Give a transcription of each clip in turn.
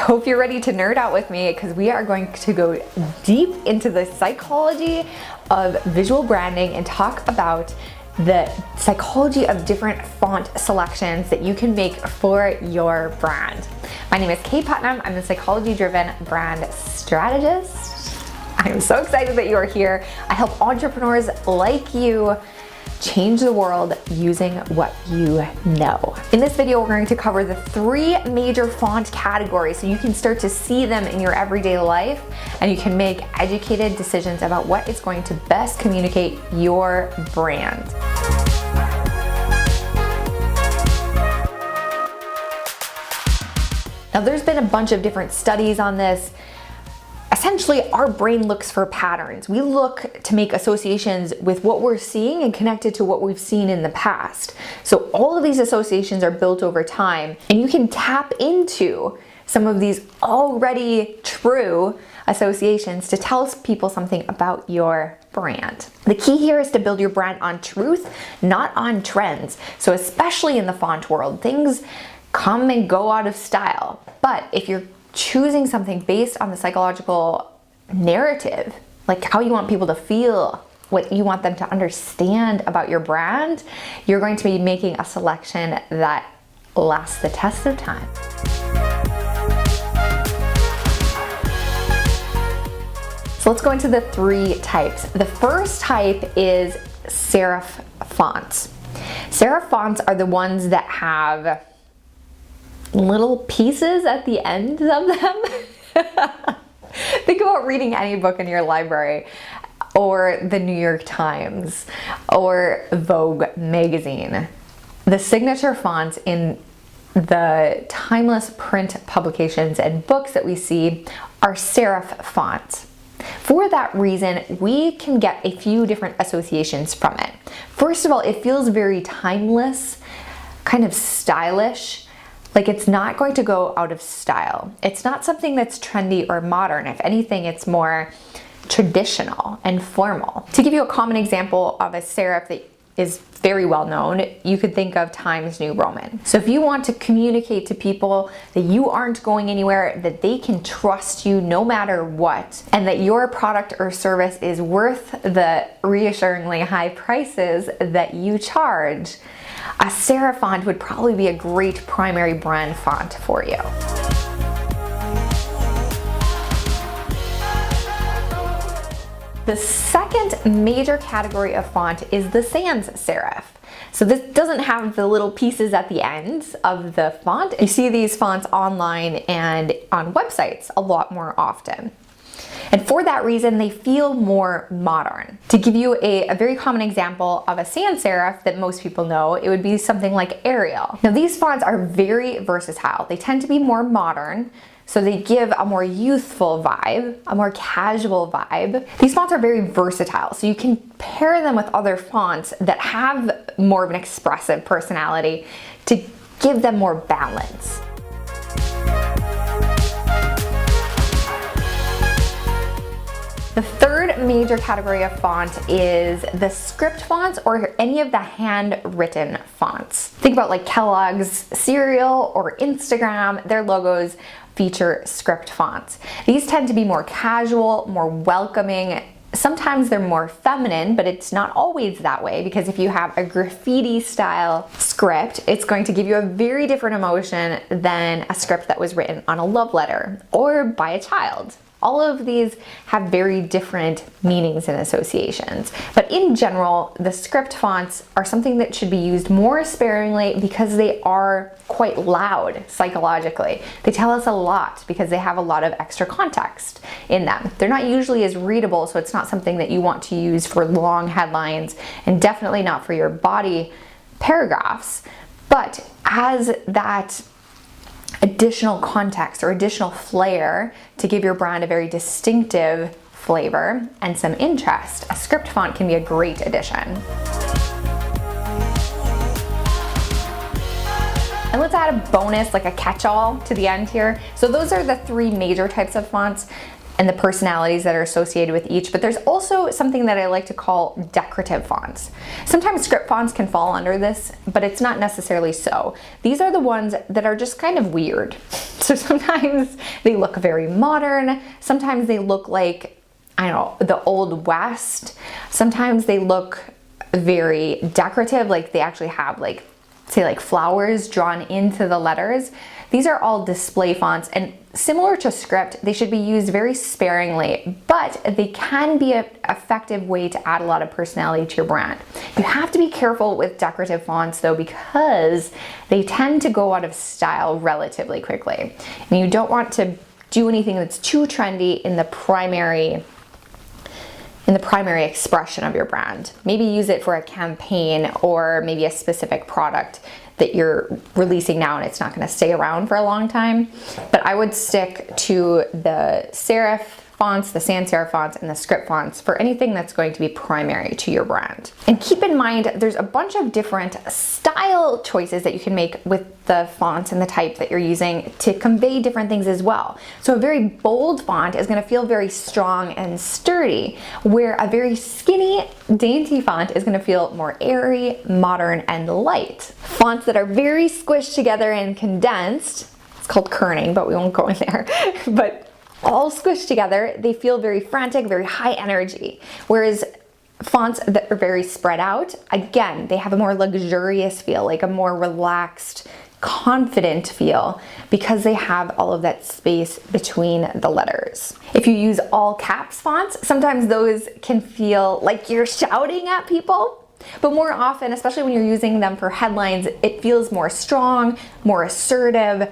hope you're ready to nerd out with me because we are going to go deep into the psychology of visual branding and talk about the psychology of different font selections that you can make for your brand. My name is Kate Putnam. I'm a psychology-driven brand strategist. I'm so excited that you are here. I help entrepreneurs like you change the world using what you know. In this video, we're going to cover the 3 major font categories so you can start to see them in your everyday life and you can make educated decisions about what is going to best communicate your brand. Now, there's been a bunch of different studies on this. Essentially, our brain looks for patterns. We look to make associations with what we're seeing and connect it to what we've seen in the past. So all of these associations are built over time, and you can tap into some of these already true associations to tell people something about your brand. The key here is to build your brand on truth, not on trends. So especially in the font world, things come and go out of style. But if you're choosing something based on the psychological narrative, like how you want people to feel, what you want them to understand about your brand, you're going to be making a selection that lasts the test of time. So let's go into the 3 types. The first type is serif fonts. Serif fonts are the ones that have little pieces at the end of them. Think about reading any book in your library, or the New York Times, or Vogue magazine. The signature fonts in the timeless print publications and books that we see are serif fonts. For that reason, we can get a few different associations from it. First of all, it feels very timeless, kind of stylish. Like it's not going to go out of style. It's not something that's trendy or modern. If anything, it's more traditional and formal. To give you a common example of a serif that is very well known, you could think of Times New Roman. So if you want to communicate to people that you aren't going anywhere, that they can trust you no matter what, and that your product or service is worth the reassuringly high prices that you charge, a serif font would probably be a great primary brand font for you. The second major category of font is the sans serif. So this doesn't have the little pieces at the ends of the font. You see these fonts online and on websites a lot more often. And for that reason, they feel more modern. To give you a very common example of a sans serif that most people know, it would be something like Arial. Now these fonts are very versatile. They tend to be more modern, so they give a more youthful vibe, a more casual vibe. These fonts are very versatile, so you can pair them with other fonts that have more of an expressive personality to give them more balance. The third major category of font is the script fonts or any of the handwritten fonts. Think about like Kellogg's cereal or Instagram, their logos feature script fonts. These tend to be more casual, more welcoming. Sometimes they're more feminine, but it's not always that way because if you have a graffiti style script, it's going to give you a very different emotion than a script that was written on a love letter or by a child. All of these have very different meanings and associations. But in general, the script fonts are something that should be used more sparingly because they are quite loud psychologically. They tell us a lot because they have a lot of extra context in them. They're not usually as readable, so it's not something that you want to use for long headlines and definitely not for your body paragraphs. But as that additional context or additional flair to give your brand a very distinctive flavor and some interest, a script font can be a great addition. And let's add a bonus, like a catch-all to the end here. So those are the 3 major types of fonts and the personalities that are associated with each, but there's also something that I like to call decorative fonts. Sometimes script fonts can fall under this, but it's not necessarily so. These are the ones that are just kind of weird. So sometimes they look very modern, sometimes they look like, I don't know, the Old West, sometimes they look very decorative, like they actually have like, say like flowers drawn into the letters. These are all display fonts, and similar to script, they should be used very sparingly, but they can be an effective way to add a lot of personality to your brand. You have to be careful with decorative fonts though, because they tend to go out of style relatively quickly. And you don't want to do anything that's too trendy in the primary expression of your brand. Maybe use it for a campaign or maybe a specific product that you're releasing now and it's not gonna stay around for a long time. But I would stick to the serif fonts, the sans serif fonts, and the script fonts for anything that's going to be primary to your brand. And keep in mind, there's a bunch of different style choices that you can make with the fonts and the type that you're using to convey different things as well. So a very bold font is gonna feel very strong and sturdy, where a very skinny, dainty font is gonna feel more airy, modern, and light. Fonts that are very squished together and condensed, it's called kerning, but we won't go in there, but all squished together, they feel very frantic, very high energy. Whereas fonts that are very spread out, again, they have a more luxurious feel, like a more relaxed, confident feel, because they have all of that space between the letters. If you use all caps fonts, sometimes those can feel like you're shouting at people. But more often, especially when you're using them for headlines, it feels more strong, more assertive.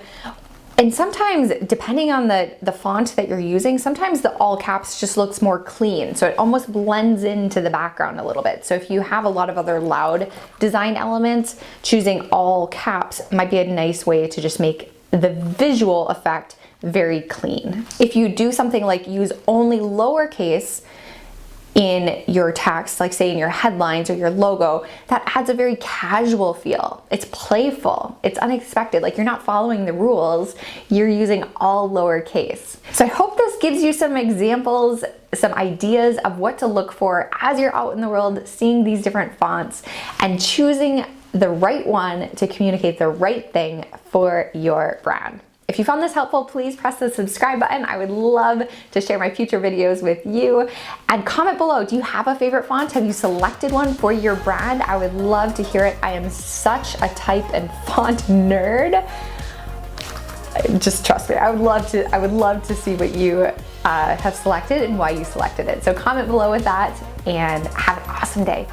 And sometimes, depending on the font that you're using, sometimes the all caps just looks more clean. So it almost blends into the background a little bit. So if you have a lot of other loud design elements, choosing all caps might be a nice way to just make the visual effect very clean. If you do something like use only lowercase in your text, like say in your headlines or your logo, that adds a very casual feel. It's playful, it's unexpected, like you're not following the rules, you're using all lowercase. So I hope this gives you some examples, some ideas of what to look for as you're out in the world seeing these different fonts and choosing the right one to communicate the right thing for your brand. If you found this helpful, please press the subscribe button. I would love to share my future videos with you. And comment below, do you have a favorite font? Have you selected one for your brand? I would love to hear it. I am such a type and font nerd. Just trust me, I would love to see what you have selected and why you selected it. So comment below with that and have an awesome day.